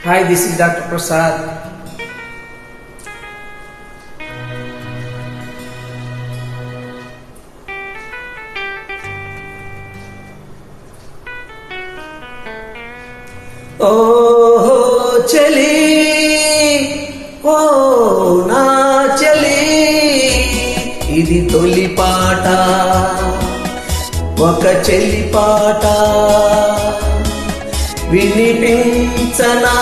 Hi, this is Dr. Prasad. Oh, chali, oh na chali, ఇది తొలి పాట, ఒక చెల్లి పాట, వినిపించనా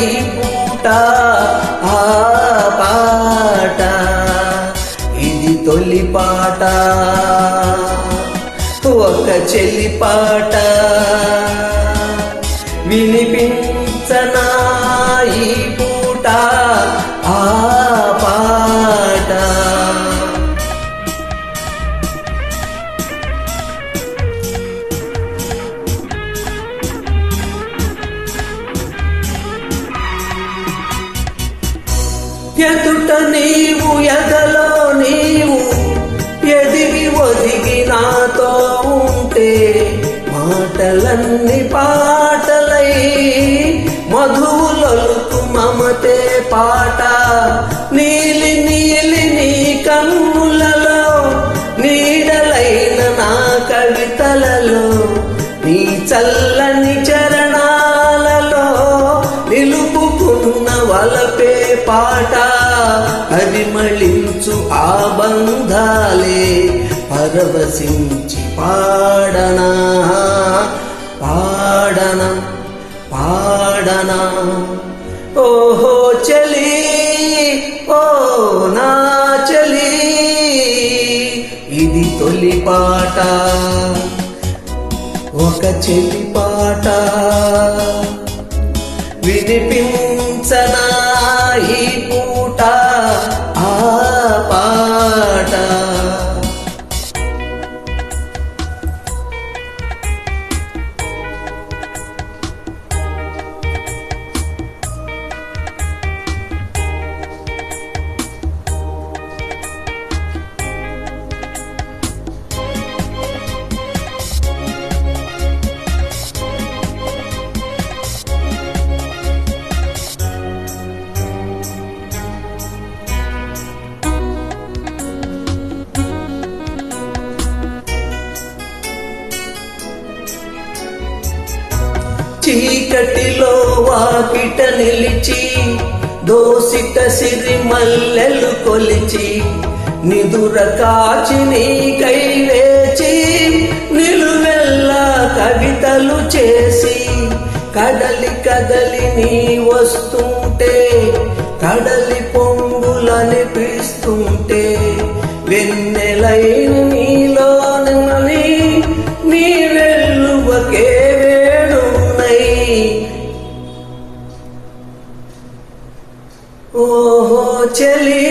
ఈ పూట ఆ పాట, ఇది తొలి పాట, ఒక చెల్లి పాట, వినిపించనా ఈ పూట ఆ పాట. ఎదుట నీవు ఎదలో నీవు ఎదిగి ఒదిగి నాతో ఉంటే మాటలన్నీ పాటలై మధువులొలుకు మమతే పాట. నీలి నీలి నీ కన్నులలో నీడలైన నా కవితలలో నీ చల్లని చరణాలలో నిలుపుకున్న వలపే పాట. పరిమళించు ఆ బంధాలే పరవశించి పాడనా పాడనా పాడనా. ఓహో చలి, ఓ నా చలి, ఇది తొలి పాట, ఒక చెల్లి పాట, వినిపించనా ఈ పూట ఆ పాట. చీకటిలో వాకిట నిలిచి దోసిట సిరి మల్లెలు కొలిచి నిదుర కాచి నీకై వేచి నిలువెల్లా కవితలు చేసి కదలి కదలి నీ వస్తుంటే కడలి పొంగులనిపిస్తుంటే వెన్నెలైన నీలోని నీ వెల్లువకే ఓహో చలి,